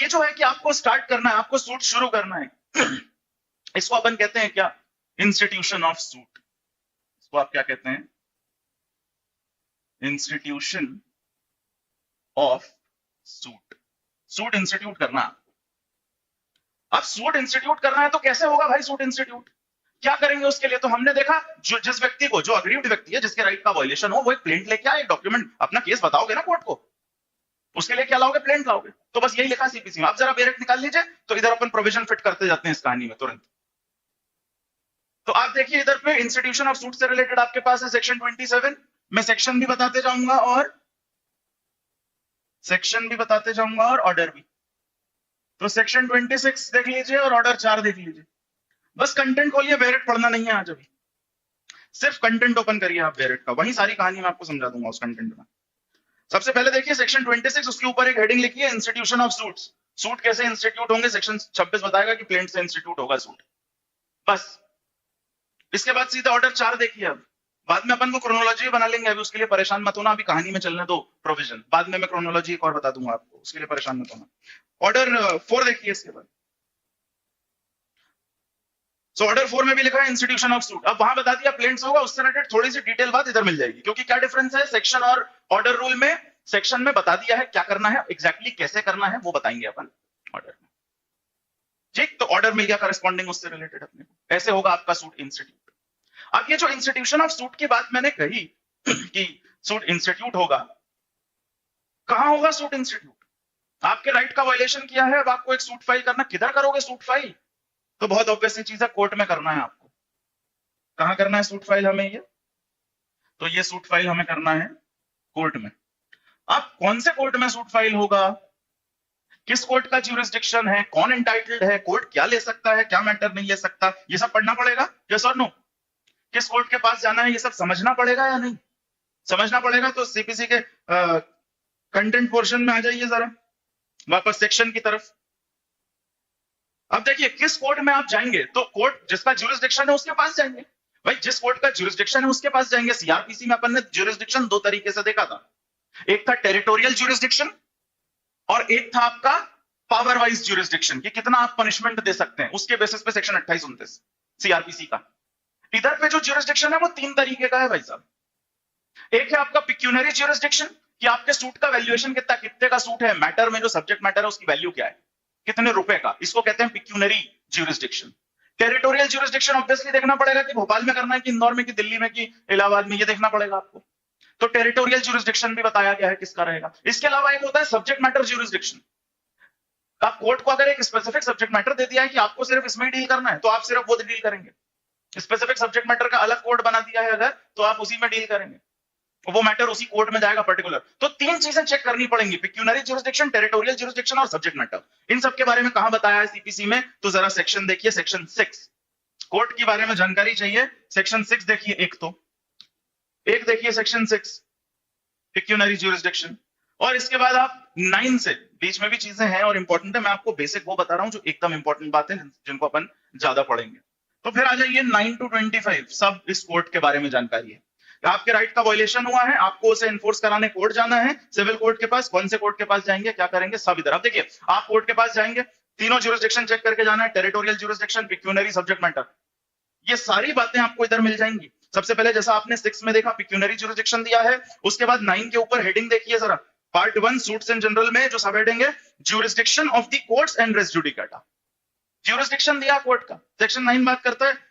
ये जो है कि आपको स्टार्ट करना है, आपको सूट शुरू करना है, इसको अपन कहते हैं क्या? Institution of suit. इसको आप क्या कहते हैं? Institution of suit. Suit institute करना है। अब सूट इंस्टीट्यूट करना है तो कैसे होगा भाई सूट इंस्टीट्यूट? क्या करेंगे उसके लिए? तो हमने देखा जिस व्यक्ति को, जो अग्रीव्ड व्यक्ति है, जिसके राइट का वायलेशन हो, वो एक प्लेंट लेके आए, एक डॉक्यूमेंट, अपना केस बताओगे ना कोर्ट को, उसके लिए क्या लाओगे? प्लेंट लाओगे। तो बस यही लिखा सीपीसी में। आप जरा बेरेट निकाल लीजिए, तो इधर अपन प्रोविजन फिट करते जाते हैं इस कहानी में तुरंत। तो आप देखिए इधर पे इंस्टीट्यूशन ऑफ सूट से रिलेटेड आपके पास है सेक्शन 27। मैं सेक्शन भी बताते जाऊंगा और ऑर्डर भी। तो सेक्शन 26 देख लीजिए और ऑर्डर 4 देख लीजिए। बस कंटेंट खोलिए, बेरेट पढ़ना नहीं है आज अभी, सिर्फ कंटेंट ओपन करिए आप बेरेट का, वही सारी कहानी मैं आपको समझा दूंगा उस कंटेंट में। सबसे पहले देखिए सेक्शन 26, उसके ऊपर एक हेडिंग लिखी है इंस्टीट्यूशन ऑफ सूट्स। सूट कैसे इंस्टीट्यूट होंगे? सेक्शन 26 बताएगा कि प्लेंट से इंस्टीट्यूट होगा सूट। बस इसके बाद सीधे ऑर्डर 4 देखिए। अब बाद में अपन को क्रोनोलॉजी बना लेंगे, अभी उसके लिए परेशान मत होना, अभी कहानी में चलने दो प्रोविजन, बाद में मैं क्रोनोलॉजी एक और बता दूंगा आपको, उसके लिए परेशान मत होना। ऑर्डर 4 देखिए इसके बाद। सो ऑर्डर 4 में भी लिखा है इंस्टीट्यूशन ऑफ सूट। अब वहां बता दिया प्लेंट्स होगा, उससे रिलेटेड थोड़ी सी डिटेल बात इधर मिल जाएगी, क्योंकि क्या डिफरेंस है सेक्शन और ऑर्डर रूल में? सेक्शन में बता दिया है क्या करना है, एग्जैक्टली कैसे करना है वो बताएंगे अपन ऑर्डर में। ठीक, तो ऑर्डर मिल गया करस्पॉन्डिंग उससे रिलेटेड अपने को। ऐसे होगा आपका सूट इंस्टीट्यूट। अब ये जो इंस्टीट्यूशन ऑफ सूट की बात मैंने कही कि सूट इंस्टीट्यूट होगा, कहां होगा सूट इंस्टीट्यूट? आपके राइट का वायलेशन किया है, अब आपको एक सूट फाइल करना, किधर करोगे सूट फाइल? तो बहुत ऑब्वियस चीज है, कोर्ट में करना है आपको। कहां करना है सूट फाइल हमें ये? तो ये सूट फाइल हमें करना है कोर्ट में। अब कौन से कोर्ट में सूट फाइल होगा, किस कोर्ट का ज्यूरिसडिक्शन है, कौन एंटाइटल्ड है, कोर्ट क्या ले सकता है, क्या मैटर नहीं ले सकता, ये सब पढ़ना पड़ेगा। यस और नो? किस कोर्ट के पास जाना है, ये सब समझना पड़ेगा या नहीं? समझना पड़ेगा। तो सीपीसी के कंटेंट पोर्शन में आ जाइए जरा वापस सेक्शन की तरफ। अब देखिए किस कोर्ट में आप जाएंगे, तो कोर्ट जिसका ज्यूरिसडिक्शन है उसके पास जाएंगे। भाई जिस कोर्ट का ज्यूरिसडिक्शन है उसके पास जाएंगे। सीआरपीसी में अपन ने ज्यूरिसडिक्शन 2 तरीके से देखा था, एक था टेरिटोरियल ज्यूरिसडिक्शन और एक था आपका पावर वाइज ज्यूरिसडिक्शन, कि कितना आप पनिशमेंट दे सकते हैं, उसके बेसिस पे सेक्शन 28-29 सीआरपीसी का। इधर पे जो ज्यूरिसडिक्शन है वो 3 तरीके का है भाई साहब। एक है आपका पिक्यूनरी ज्यूरिसडिक्शन, कि आपके सूट का वैल्यूएशन कितना, कितने का सूट है, मैटर में जो सब्जेक्ट मैटर है उसकी वैल्यू क्या है, कितने रुपए का, इसको कहते हैं pecuniary jurisdiction. Territorial jurisdiction obviously देखना पड़ेगा कि भोपाल में करना है कि इंदौर में कि दिल्ली में कि इलाहाबाद में, ये देखना पड़ेगा आपको। तो टेरिटोरियल ज्यूरिसडिक्शन भी बताया गया है किसका रहेगा। इसके अलावा एक होता है सब्जेक्ट मैटर ज्यूरिसडिक्शन। आप कोर्ट को अगर एक स्पेसिफिक सब्जेक्ट मैटर दे दिया है कि आपको सिर्फ इसमें डील करना है, तो आप सिर्फ वो डील करेंगे। स्पेसिफिक सब्जेक्ट मैटर का अलग कोर्ट बना दिया है अगर, तो आप उसी में डील करेंगे, वो मैटर उसी कोर्ट में जाएगा पर्टिकुलर। तो 3 चीजें चेक करनी पड़ेंगी, पिक्यूनरी ज्यूरिसडिक्शन, टेरिटोरियल ज्यूरिसडिक्शन और सब्जेक्ट मैटर। इन सब के बारे में कहां बताया है सीपीसी में? तो जरा सेक्शन देखिए, सेक्शन 6। कोर्ट के बारे में जानकारी चाहिए, सेक्शन 6 देखिए। एक देखिए सेक्शन 6 पिक्यूनरी ज्यूरिसडिक्शन, और इसके बाद आप 9 से, बीच में भी चीजें हैं और इंपॉर्टेंट है, मैं आपको बेसिक वो बता रहा हूं जो एकदम इंपॉर्टेंट बात है जिनको अपन ज्यादा पढ़ेंगे। तो फिर आ जाइए 9 to 25, सब इस कोर्ट के बारे में जानकारी है। आपके राइट का वायलेशन हुआ है, आपको उसे एनफोर्स कराने कोर्ट जाना है, सिविल कोर्ट के पास। कौन से कोर्ट के पास जाएंगे, क्या करेंगे, सब इधर। अब देखिए आप कोर्ट के पास जाएंगे, तीनों ज्यूरिसडिक्शन चेक करके जाना है, territorial jurisdiction, pecuniary, subject matter, ये सारी बातें आपको इधर मिल जाएंगी। सबसे पहले जैसा आपने 6 में देखा पिक्यूनरी ज्यूरिसडिक्शन दिया है, उसके बाद 9 के ऊपर हेडिंग देखिए जरा, पार्ट 1 सूट्स इन जनरल में जो सब हेडिंग है, jurisdiction of the courts and res judicata. Jurisdiction दिया कोर्ट का। सेक्शन 9 बात करता है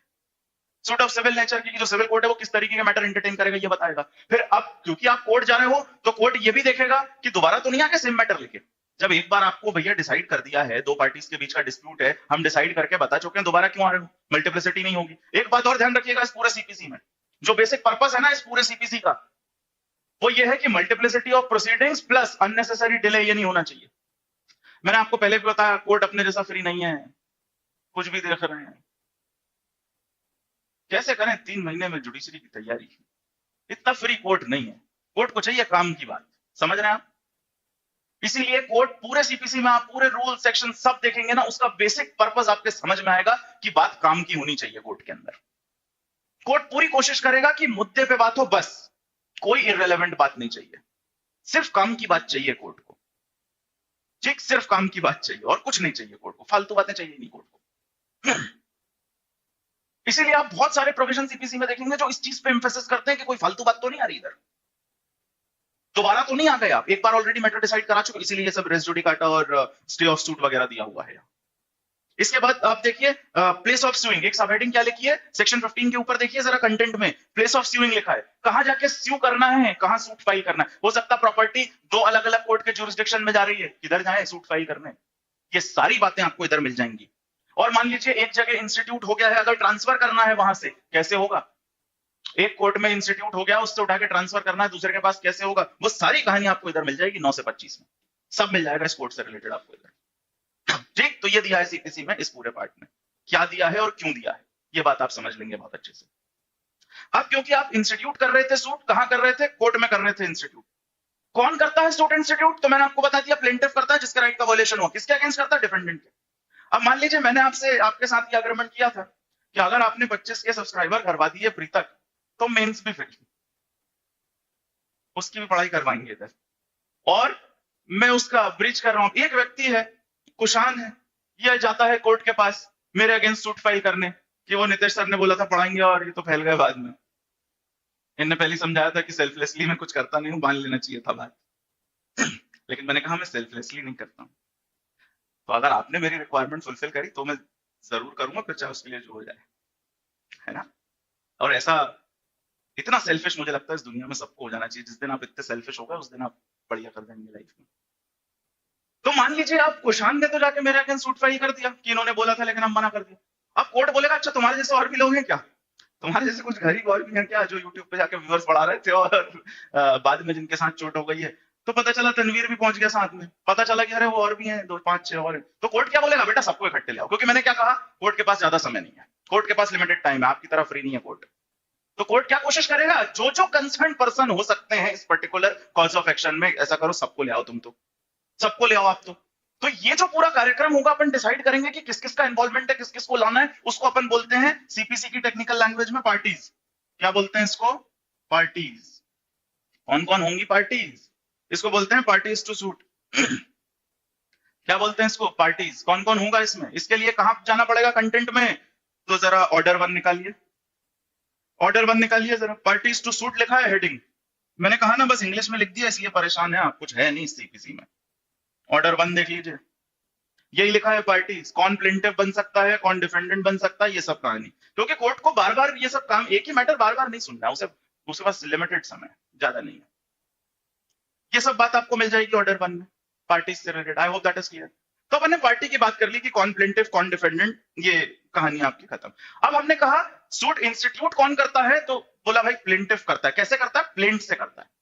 सूट ऑफ सिविल नेचर की, जो सिविल कोर्ट है वो किस तरीके के मैटर एंटरटेन करेगा ये बताएगा। फिर अब क्योंकि आप कोर्ट जा रहे हो तो कोर्ट ये भी देखेगा कि दोबारा तो नहीं आके सेम मैटर लेके। जब एक बार आपको भैया डिसाइड कर दिया है, 2 पार्टीज के बीच का डिस्प्यूट है, हम डिसाइड करके बता चुके हैं, दोबारा क्यों आ रहे हो? मल्टीप्लिसिटी नहीं होगी। एक बात और ध्यान रखिएगा इस पूरे सीपीसी में, जो बेसिक पर्पस है ना इस पूरे सीपीसी का, वो ये है कि multiplicity of proceedings plus unnecessary delay ये नहीं होना चाहिए। मैंने आपको पहले भी बताया कोर्ट अपने जैसा फ्री नहीं है, कुछ भी देख रहे हैं। कैसे करें 3 महीने में जुडिशरी की तैयारी, इतना फ्री कोर्ट नहीं है। कोर्ट को चाहिए काम की बात, समझ रहे हैं आप? इसीलिए कोर्ट पूरे सीपीसी में आप पूरे रूल सेक्शन सब देखेंगे ना, उसका बेसिक पर्पस आपके समझ में आएगा कि बात काम की होनी चाहिए। कोर्ट के अंदर कोर्ट पूरी कोशिश करेगा कि मुद्दे पे बात हो, बस कोई इररिलेवेंट बात नहीं चाहिए, सिर्फ काम की बात चाहिए कोर्ट को। ठीक, सिर्फ काम की बात चाहिए और कुछ नहीं चाहिए कोर्ट को, फालतू बातें चाहिए नहीं कोर्ट को। इसीलिए आप बहुत सारे प्रोविजन सीपीसी में देखेंगे जो इस चीज पे एम्फेसिस करते हैं कि कोई फालतू बात तो नहीं आ रही इधर, दोबारा तो नहीं आ गए आप, एक बार ऑलरेडी मैटर डिसाइड करा चुके, इसीलिए ये सब रेस जुडिकाटा और स्टे ऑफ सूट वगैरह दिया हुआ है। इसके बाद आप देखिए प्लेस ऑफ स्यूइंग, एक सब हेडिंग क्या लिखी है सेक्शन 15 के ऊपर, देखिए जरा कंटेंट में प्लेस ऑफ स्यूइंग लिखा है, कहां जाके स्यू करना है, कहां सूट फाइल करना है। हो सकता प्रॉपर्टी दो अलग अलग कोर्ट के जुरिस्डिक्शन में जा रही है, किधर जाए सूट फाइल करने, ये सारी बातें आपको इधर मिल जाएंगी। और मान लीजिए एक जगह इंस्टीट्यूट हो गया है, अगर ट्रांसफर करना है वहां से कैसे होगा, एक कोर्ट में इंस्टीट्यूट हो गया, उससे उठा के ट्रांसफर करना है दूसरे के पास कैसे होगा, वो सारी कहानी आपको इधर मिल जाएगी 9 से 25 में, सब मिल जाएगा इस कोर्ट से रिलेटेड आपको इधर। ठीक, तो ये दिया है सीपीसी में इस पूरे पार्ट में, क्या दिया है और क्यों दिया है, ये बात आप समझ लेंगे बहुत अच्छे से। अब क्योंकि आप इंस्टीट्यूट कर रहे थे सूट, कहां कर रहे थे, कोर्ट में कर रहे थे इंस्टीट्यूट। कौन करता है सूट इंस्टीट्यूट, तो मैंने आपको बता दिया प्लेंटिफ करता है जिसके राइट का वायलेशन हुआ, किसके अगेंस्ट करता है, डिफेंडेंट के। अब मान लीजिए मैंने आपसे आपके साथ ये एग्रीमेंट किया था कि अगर आपने 25 के सब्सक्राइबर करवा दिए प्री तक तो मेंस भी फ्री, उसकी भी पढ़ाई करवाएंगे इधर, और मैं उसका ब्रीच कर रहा हूं। एक व्यक्ति है कुशान है, ये जाता है कोर्ट के पास मेरे अगेंस्ट सूट फाइल करने कि वो नितेश सर ने बोला था पढ़ाएंगे और ये तो फैल गए बाद में, इनने पहले समझाया था कि सेल्फलेसली मैं कुछ करता नहीं हूं, मान लेना चाहिए था बात लेकिन मैंने कहा मैं सेल्फलेसली नहीं करता हूं, तो अगर आपने मेरी रिक्वायरमेंट फुलफिल करी तो मैं जरूर करूंगा, फिर चाहे उसके लिए जो हो जाए, है ना। और ऐसा इतना सेल्फिश मुझे लगता है इस दुनिया में सबको हो जाना चाहिए, जिस दिन आप इतने सेल्फिश हो गए उस दिन आप बढ़िया कर देंगे लाइफ में। तो मान लीजिए आप कुशान ने तो जाके मेरे अगेंस्ट सूट फाइल कर दिया कि इन्होंने बोला था लेकिन हम मना कर दिया। अब कोर्ट बोलेगा अच्छा तुम्हारे जैसे और भी लोग हैं क्या, तुम्हारे जैसे कुछ गरीब और भी हैं क्या जो यूट्यूब पे जाके व्यूअर्स बढ़ा रहे थे और बाद में जिनके साथ चोट हो गई है, तो पता चला तनवीर भी पहुंच गया साथ में, पता चला कि अरे वो और भी हैं 2 5 6 और हैं। तो कोर्ट क्या बोलेगा, बेटा सबको इकट्ठे ले आओ, क्योंकि मैंने क्या कहा कोर्ट के पास ज्यादा समय नहीं है, कोर्ट के पास लिमिटेड टाइम है, आपकी तरह फ्री नहीं है कोर्ट। तो कोर्ट क्या कोशिश करेगा, जो जो कंसर्न पर्सन हो सकते हैं इस पर्टिकुलर कॉज ऑफ एक्शन में, ऐसा करो सबको ले आओ, तुम तो सबको ले आओ आप तो ये जो पूरा कार्यक्रम होगा अपन डिसाइड करेंगे कि किस किस का इन्वॉल्वमेंट है, किस किस को लाना है, उसको अपन बोलते हैं सीपीसी की टेक्निकल लैंग्वेज में पार्टीज। क्या बोलते हैं इसको, पार्टीज। कौन कौन होंगी पार्टीज, इसको बोलते हैं पार्टीज टू सूट क्या बोलते हैं इसको, पार्टीज। कौन कौन होगा इसमें, इसके लिए कहां जाना पड़ेगा कंटेंट में, तो जरा ऑर्डर 1 निकालिए, ऑर्डर 1 निकालिए जरा, पार्टीज टू सूट लिखा है हेडिंग, मैंने कहा ना बस इंग्लिश में लिख दिया इसलिए परेशान है आप, कुछ है नहीं सीपीसी में। ऑर्डर 1 देख लीजिए, यही लिखा है पार्टीज, कौन प्लेंटिफ बन सकता है, कौन डिफेंडेंट बन सकता है, ये सब कहानी। क्योंकि कोर्ट को बार बार ये सब काम, एक ही मैटर बार बार नहीं सुनना है, उसके पास लिमिटेड समय, ज्यादा नहीं है। ये सब बात आपको मिल जाएगी ऑर्डर 1 में पार्टीज से related. I hope that is clear. तो अपन ने पार्टी की बात कर ली कि कौन प्लेंटिफ कौन डिफेंडेंट, ये कहानी आपकी खत्म। अब हमने कहा सूट इंस्टीट्यूट कौन करता है, तो बोला भाई प्लेंटिफ करता है। कैसे करता है, प्लेंट से करता है।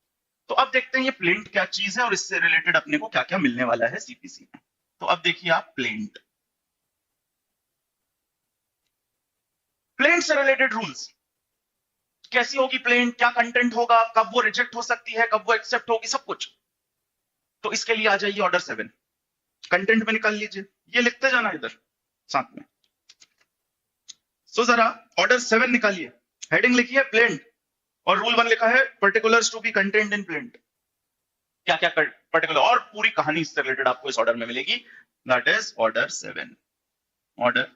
तो अब देखते हैं ये प्लेंट क्या चीज है और इससे रिलेटेड अपने को क्या क्या मिलने वाला है सीपीसी में। तो अब देखिए आप प्लेंट, प्लेंट से रिलेटेड रूल्स, कैसी होगी प्लेंट, क्या कंटेंट होगा, कब वो रिजेक्ट हो सकती है, कब वो एक्सेप्ट होगी, सब कुछ। तो इसके लिए आ जाइए ऑर्डर 7, कंटेंट में निकाल लीजिए, ये लिखते जाना इधर साथ में। सो जरा ऑर्डर 7 निकालिए, हेडिंग लिखिए प्लेंट, और रूल 1 लिखा है particulars to be content in plaint. क्या क्या पर्टिकुलर, और पूरी कहानी इससे रिलेटेड आपको इस ऑर्डर में मिलेगी, दैट इज ऑर्डर 7। ऑर्डर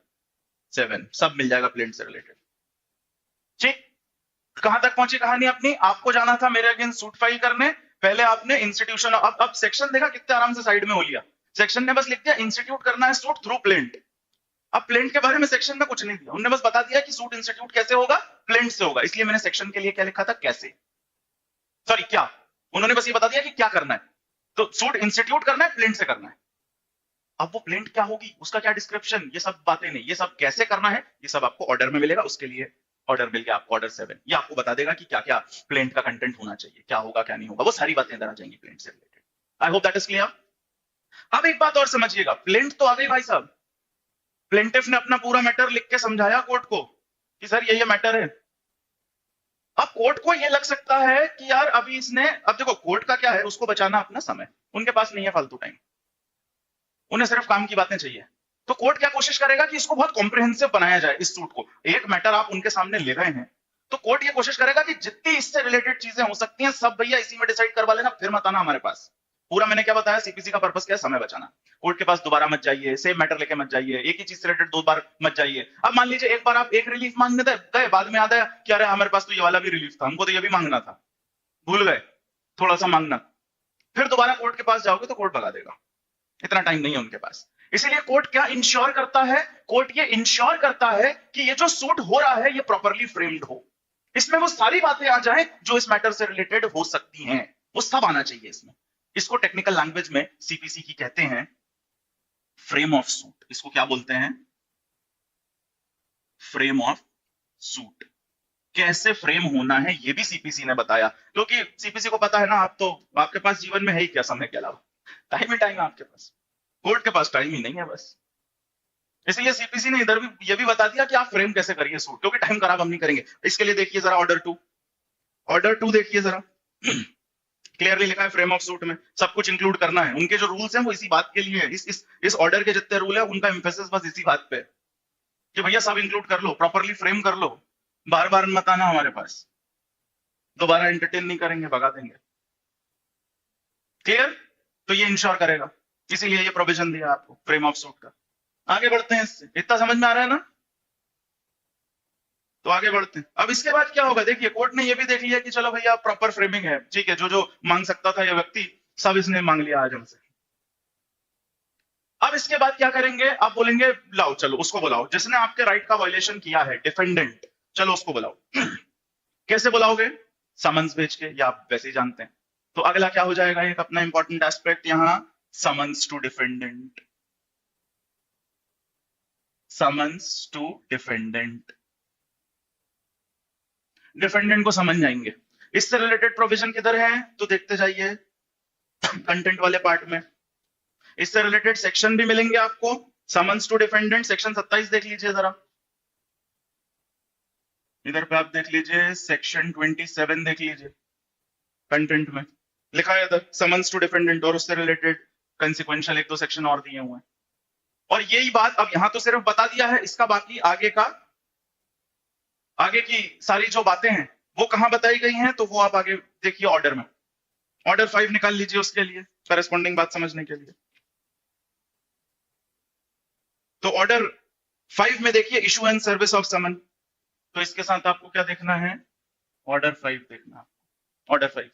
7 सब मिल जाएगा प्लेंट से रिलेटेड। ठीक, कहां तक पहुंची कहानी अपनी, आपको जाना था मेरे अगेंस्ट सूट फाइल करने, पहले आपने इंस्टीट्यूशन, अब सेक्शन देखा कितने आराम से साइड में हो लिया, सेक्शन ने बस लिख दिया इंस्टीट्यूट करना है सूट थ्रू प्लेंट। अब प्लेंट के बारे में सेक्शन में कुछ नहीं दिया, उन्होंने बस बता दिया कि सूट इंस्टीट्यूट कैसे होगा, प्लेंट से होगा, इसलिए मैंने सेक्शन के लिए क्या लिखा था, कैसे, सॉरी क्या, उन्होंने बस ये बता दिया कि क्या करना है, तो सूट इंस्टीट्यूट करना है, प्लेंट से करना है। अब वो प्लेंट क्या होगी, उसका क्या डिस्क्रिप्शन, ये सब बातें नहीं, ये सब कैसे करना है, ये सब आपको ऑर्डर में मिलेगा, उसके लिए ऑर्डर मिल गया आपको ऑर्डर 7, ये आपको बता देगा कि क्या क्या प्लेंट का कंटेंट होना चाहिए, क्या होगा क्या नहीं होगा, वो सारी बातें इधर आ जाएंगी प्लेंट से related. I hope that is clear. अब एक बात और समझिएगा, प्लेंट तो आ गई भाई साहब, प्लेंटिफ ने अपना पूरा मैटर लिख के समझाया कोर्ट को कि सर ये मैटर है। अब कोर्ट को ये लग सकता है कि यार अभी इसने, अब देखो कोर्ट का क्या है, उसको बचाना अपना समय, उनके पास नहीं है फालतू टाइम, उन्हें सिर्फ काम की बातें चाहिए। तो कोर्ट क्या कोशिश करेगा कि इसको बहुत कॉम्प्रिहेंसिव बनाया जाए, इस सूट को, एक मैटर आप उनके सामने ले गए हैं, तो कोर्ट ये कोशिश करेगा कि जितनी इससे रिलेटेड चीजें हो सकती हैं सब भैया इसी में डिसाइड करवा लेना, फिर मत आना हमारे पास, पूरा मैंने क्या बताया, सीपीसी का पर्पस क्या है, समय बचाना। कोर्ट के पास दोबारा मत जाइए, सेम मैटर लेके मत जाइए, एक ही चीज से रिलेटेड 2 बार मत जाइए। अब मान लीजिए एक बार आप एक रिलीफ मांगने गए, बाद में याद आया कि अरे हमारे पास तो ये वाला भी रिलीफ था, हमको तो ये भी मांगना था, भूल गए थोड़ा सा मांगना, फिर दोबारा कोर्ट के पास जाओगे तो कोर्ट भगा देगा, इतना टाइम नहीं है उनके पास। इसीलिए कोर्ट क्या इंश्योर करता है, कोर्ट ये इंश्योर करता है कि ये जो सूट हो रहा है ये प्रॉपरली फ्रेम्ड हो, इसमें वो सारी बातें आ जाएं जो इस मैटर से रिलेटेड हो सकती हैं, वो सब आना चाहिए इसमें। इसको टेक्निकल लैंग्वेज में सीपीसी की कहते हैं फ्रेम ऑफ सूट। इसको क्या बोलते हैं, फ्रेम ऑफ सूट। कैसे फ्रेम होना है ये भी सीपीसी ने बताया, क्योंकि सीपीसी को पता है ना, आप तो, आपके पास जीवन में है ही क्या समय के अलावा, टाइम ही टाइम है आपके पास, कोर्ट के पास टाइम ही नहीं है बस। इसलिए सीपीसी ने इधर भी ये भी बता दिया कि आप फ्रेम कैसे करिए सूट, क्योंकि टाइम खराब हम नहीं करेंगे। इसके लिए देखिए जरा ऑर्डर टू देखिए जरा, क्लियरली लिखा है फ्रेम ऑफ सूट में सब कुछ इंक्लूड करना है। उनके जो रूल्स हैं वो इसी बात के लिए है, इस ऑर्डर के जितने रूल है उनका एम्फेसिस बस इसी बात पे है कि भैया सब इंक्लूड कर लो, प्रॉपरली फ्रेम कर लो, बार बार मत आना हमारे पास, दोबारा एंटरटेन नहीं करेंगे, भगा देंगे। क्लियर? तो ये इंश्योर करेगा, इसीलिए ये प्रोविजन दिया आपको फ्रेम ऑफ सूट का। आगे बढ़ते हैं, इससे इतना समझ में आ रहा है ना, तो आगे बढ़ते हैं। अब इसके बाद क्या होगा, देखिए कोर्ट ने ये भी देख लिया कि चलो भैया प्रॉपर फ्रेमिंग है, ठीक है, जो जो मांग सकता था ये व्यक्ति सब इसने मांग लिया आज हमसे। अब इसके बाद क्या करेंगे, आप बोलेंगे लाओ चलो उसको बुलाओ जिसने आपके राइट का वायलेशन किया है, डिफेंडेंट, चलो उसको बुलाओ। कैसे बुलाओगे, समन्स भेज के, या आप वैसे ही जानते हैं। तो अगला क्या हो जाएगा, एक अपना इंपॉर्टेंट एस्पेक्ट यहां, summons to defendant, summons to defendant, defendant को समझ जाएंगे। इससे रिलेटेड प्रोविजन किधर है, तो देखते जाइए कंटेंट वाले पार्ट में, इससे रिलेटेड सेक्शन भी मिलेंगे आपको। समन्स टू डिफेंडेंट सेक्शन 27 देख लीजिए जरा, इधर पे आप देख लीजिए सेक्शन 27 देख लीजिए, कंटेंट में लिखा है इधर समन्स टू डिफेंडेंट, और उससे रिलेटेड कंसिक्वेंशियल 1-2 सेक्शन और दिए हुए हैं। और यही बात अब यहां तो सिर्फ बता दिया है, इसका बाकी आगे की सारी जो बातें हैं वो कहां बताई गई हैं, तो वो आप आगे देखिए ऑर्डर में, ऑर्डर 5 निकाल लीजिए उसके लिए करेस्पॉन्डिंग बात समझने के लिए। तो ऑर्डर 5 में देखिए इशू एंड सर्विस ऑफ समन, तो इसके साथ आपको क्या देखना है, ऑर्डर 5 देखना, ऑर्डर 5।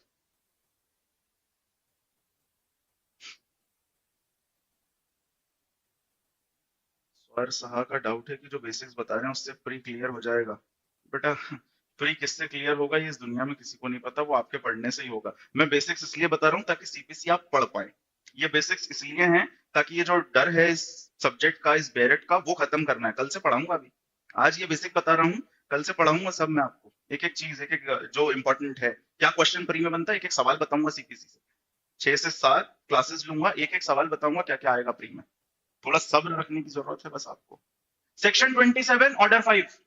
सर सहा का डाउट है कि जो बेसिक्स बता रहे हैं उससे प्री क्लियर हो जाएगा। बेटा प्री किससे क्लियर होगा ये इस दुनिया में किसी को नहीं पता, वो आपके पढ़ने से ही होगा। मैं बेसिक्स इसलिए बता रहा हूँ ताकि सीपीसी आप पढ़ पाए, ये बेसिक्स इसलिए हैं ताकि ये जो डर है इस सब्जेक्ट का, इस बेरेट का, वो खत्म करना है। कल से पढ़ाऊंगा, अभी आज ये बेसिक बता रहा हूँ, कल से पढ़ाऊंगा सब मैं आपको, एक एक चीज, एक एक जो इंपॉर्टेंट है, क्या क्वेश्चन प्री में बनता है, एक एक सवाल बताऊंगा सीपीसी से, 6 से 7 क्लासेस लूंगा, एक एक सवाल बताऊंगा क्या क्या आएगा प्री में। थोड़ा सब्र रखने की जरूरत है बस आपको। सेक्शन 27 ऑर्डर 5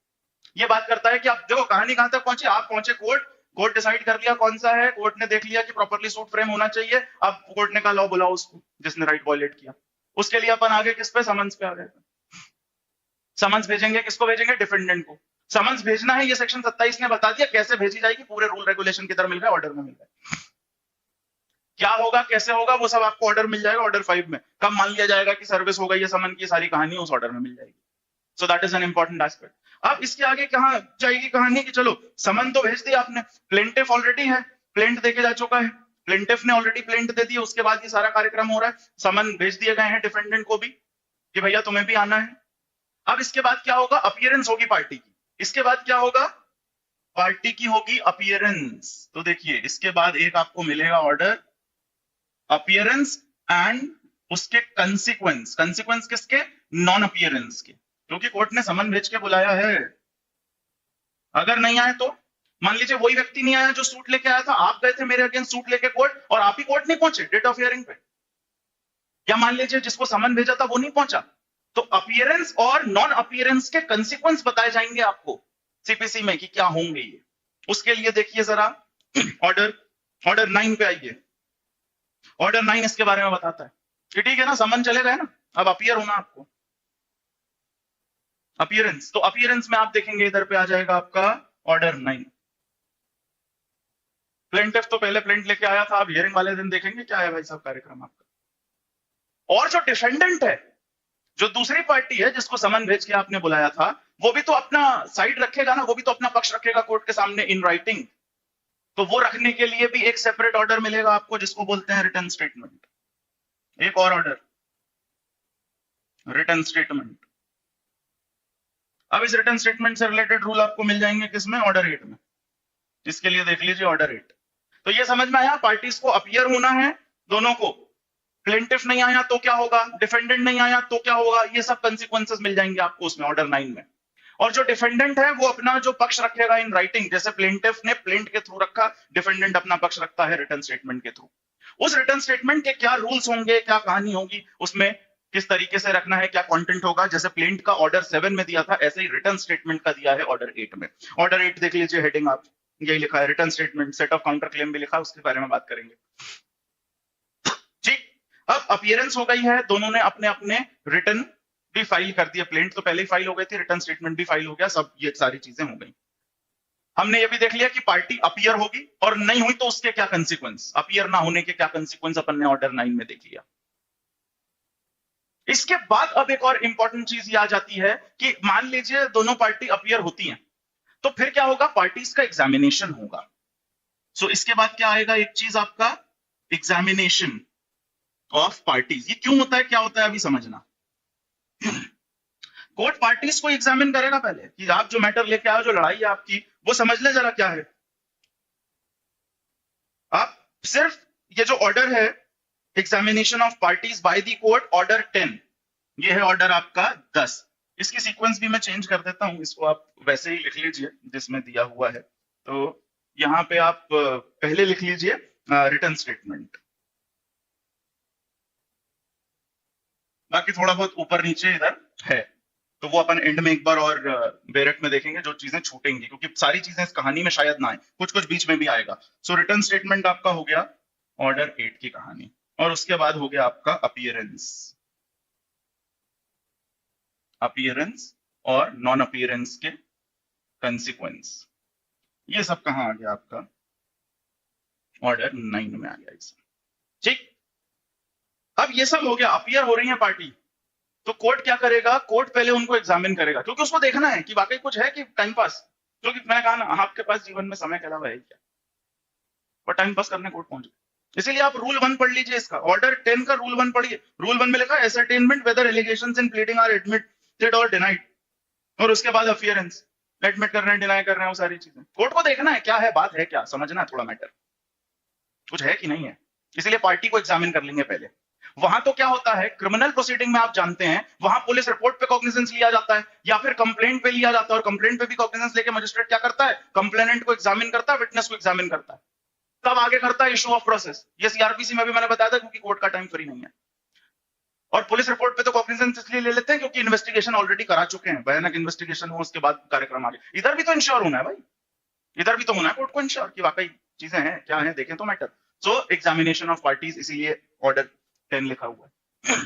ये बात करता है कि आप देखो कहानी कहां तक पहुंची, आप पहुंचे कोर्ट, कोर्ट डिसाइड कर लिया कौन सा है, कोर्ट ने देख लिया कि प्रॉपर्ली सूट फ्रेम होना चाहिए, अब कोर्ट ने कहा लो बुलाओ उसको जिसने राइट वायलेट किया। उसके लिए अपन आगे किस पे, समन्स पे आ गए। समन्स भेजेंगे, किसको भेजेंगे, डिफेंडेंट को। समन्स भेजना है ये सेक्शन 27 ने बता दिया कैसे भेजी जाएगी, पूरे रूल रेगुलेशन किधर मिल रहा है, ऑर्डर में मिल रहा है। क्या होगा कैसे होगा वो सब आपको ऑर्डर मिल जाएगा, ऑर्डर 5 में। कब मान लिया जाएगा कि सर्विस हो गई है समन की, सारी कहानी उस ऑर्डर में मिल जाएगी। So that is an important aspect. अब इसके आगे कहां जाएगी कहानी कि चलो समन तो भेज दिया आपने, प्लेंटिफ ऑलरेडी है, प्लेंट देके जा चुका है, प्लेंटिफ ने ऑलरेडी प्लेंट दे दिया, उसके बाद ये सारा कार्यक्रम हो रहा है, समन भेज दिए गए हैं डिफेंडेंट को भी कि भैया तुम्हें भी आना है। अब इसके बाद क्या होगा, अपीयरेंस होगी पार्टी की। इसके बाद क्या होगा, पार्टी की होगी अपीयरेंस। तो देखिए इसके बाद एक आपको मिलेगा ऑर्डर, अपीयरेंस एंड उसके कंसिक्वेंस, कंसिक्वेंस किसके, नॉन अपीयरेंस के, क्योंकि कोर्ट ने समन भेज के बुलाया है। अगर नहीं आए तो मान लीजिए वही व्यक्ति नहीं आया जो सूट लेके आया था, आप गए थे मेरे अगेंस्ट सूट लेके कोर्ट और आप ही कोर्ट नहीं पहुंचे डेट ऑफ हियरिंग पे, या मान लीजिए जिसको समन भेजा था वो नहीं पहुंचा, तो अपीयरेंस और नॉन अपीयरेंस के कंसिक्वेंस बताए जाएंगे आपको सीपीसी में कि क्या होंगे ये। उसके लिए देखिए जरा ऑर्डर 9 पे आइए। ऑर्डर 9 इसके बारे में बताता है कि ठीक है ना, समन चले गए ना, अब अपीयर होना आपको, अपीयरेंस। तो अपीयरेंस में आप देखेंगे इधर पे आ जाएगा आपका ऑर्डर 9। प्लेंटिफ तो पहले प्लेंट लेके आया था, आप हियरिंग वाले दिन देखेंगे क्या है भाई साहब कार्यक्रम आपका। और जो डिफेंडेंट है, जो दूसरी पार्टी है जिसको समन भेज के आपने बुलाया था, वो भी तो अपना साइड रखेगा ना, वो भी तो अपना पक्ष रखेगा कोर्ट के सामने इन राइटिंग। तो वो रखने के लिए भी एक सेपरेट ऑर्डर मिलेगा आपको, जिसको बोलते हैं रिटन स्टेटमेंट। एक और ऑर्डर, रिटन स्टेटमेंट। अब इस रिटन स्टेटमेंट से रिलेटेड रूल आपको मिल जाएंगे किसमें, ऑर्डर 8 में। इसके लिए देख लीजिए ऑर्डर 8। तो ये समझ में आया, पार्टीज को अपीयर होना है दोनों को। प्लेंटिफ नहीं आया तो क्या होगा, डिफेंडेंट नहीं आया तो क्या होगा, ये सब कंसिक्वेंसेस मिल जाएंगे आपको उसमें ऑर्डर 9 में। और जो डिफेंडेंट है वो अपना जो पक्ष रखेगा इन राइटिंग, जैसे प्लेंटिफ ने प्लेंट के थ्रू रखा, डिफेंडेंट अपना पक्ष रखता है रिटन स्टेटमेंट के थ्रू। उस रिटन स्टेटमेंट के क्या रूल्स होंगे, क्या कहानी होगी उसमें, किस तरीके से रखना है, क्या कंटेंट होगा, जैसे प्लेंट का ऑर्डर 7 में दिया था, ऐसे ही रिटन स्टेटमेंट का दिया है ऑर्डर 8 में। ऑर्डर 8 देख लीजिए, हेडिंग आप यही लिखा है, written statement, set off counter claim भी लिखा है, उसके बारे में बात करेंगे। ठीक, अब अपीयरेंस हो गई है, दोनों ने अपने अपने रिटन भी फाइल कर दिया। प्लेंट तो पहले ही फाइल हो गई थी, रिटन स्टेटमेंट भी फाइल हो गया, सब ये सारी चीजें हो गई। हमने ये भी देख लिया कि पार्टी अपीयर होगी और नहीं हुई तो उसके क्या कंसीक्वेंस, अपीयर ना होने के क्या कंसीक्वेंस अपन ने ऑर्डर 9 में देख लिया। इसके बाद अब एक और इंपॉर्टेंट चीज ये आ जाती है कि मान लीजिए दोनों पार्टी अपीयर होती हैं, तो फिर क्या होगा, पार्टीज का एग्जामिनेशन होगा। सो इसके बाद क्या आएगा, एक चीज आपका एग्जामिनेशन ऑफ पार्टीज। ये क्यों होता है, क्या होता है, अभी समझना। कोर्ट पार्टीज को एग्जामिन करेगा पहले कि आप जो मैटर लेके आओ, जो लड़ाई है आपकी, वो समझ ले जरा क्या है। आप सिर्फ ये जो ऑर्डर है, examination of parties by the court, order 10, ये है ऑर्डर आपका 10। इसकी सीक्वेंस भी मैं चेंज कर देता हूं, इसको आप वैसे ही लिख लीजिए जिसमें दिया हुआ है। तो यहां पे आप पहले लिख लीजिए रिटन स्टेटमेंट, बाकी थोड़ा बहुत ऊपर नीचे इधर है, तो वो अपन एंड में एक बार और बेरेट में देखेंगे जो चीजें छूटेंगी, क्योंकि सारी चीजें इस कहानी में शायद ना आए, कुछ कुछ बीच में भी आएगा। सो रिटन स्टेटमेंट आपका हो गया ऑर्डर 8 की कहानी, और उसके बाद हो गया आपका अपीयरेंस, अपीयरेंस और नॉन अपीयरेंस के कंसिक्वेंस। ये सब कहां आ गया आपका, ऑर्डर 9 में आ गया इसमें। ठीक, अब ये सब हो गया, अपीयर हो रही है पार्टी, तो कोर्ट क्या करेगा, कोर्ट पहले उनको एग्जामिन करेगा, क्योंकि उसको देखना है कि वाकई कुछ है कि टाइम पास। क्योंकि मैंने कहा ना, आपके पास जीवन में समय के अलावा है क्या, और टाइम पास करने कोर्ट पहुंच गए। इसीलिए आप रूल 1 पढ़ लीजिए, इसका ऑर्डर 10 का रूल 1 पढ़िए। रूल 1 में लिखा है ascertainment whether allegations in pleading are admitted और डिनाइड, और उसके बाद अपीयरेंस, एडमिट कर रहे हैं, डिनाई कर रहे हैं, वो सारी चीजें कोर्ट को देखना है क्या है, बात है क्या, समझना है थोड़ा मैटर, कुछ है कि नहीं है। इसीलिए पार्टी को एग्जामिन कर लेंगे पहले। वहां तो क्या होता है, क्रिमिनल प्रोसीडिंग में आप जानते हैं, वहां पुलिस रिपोर्ट पे कॉग्निजेंस लिया जाता है या फिर कंप्लेंट पे लिया जाता है, और कंप्लेंट पे भी कॉग्निजेंस लेके मजिस्ट्रेट क्या करता है, कंप्लेनेंट को एग्जामिन करता है, विटनेस को एग्जामिन करता है, तब आगे करता है इशू ऑफ प्रोसेस। ये सीआरपीसी में भी मैंने बताया था, क्योंकि कोर्ट का टाइम फ्री नहीं है। और पुलिस रिपोर्ट पे तो कॉग्निजेंस इसलिए ले लेते हैं क्योंकि इन्वेस्टिगेशन ऑलरेडी करा चुके हैं, भयानक इन्वेस्टिगेशन हो, उसके बाद कार्यक्रम आगे। इधर भी तो इंश्योर होना है भाई, इधर भी तो होना है कोर्ट को इंश्योर कि वाकई चीजें हैं, क्या है, देखें तो matter. So examination of parties, इसीलिए ऑर्डर 10 लिखा हुआ है।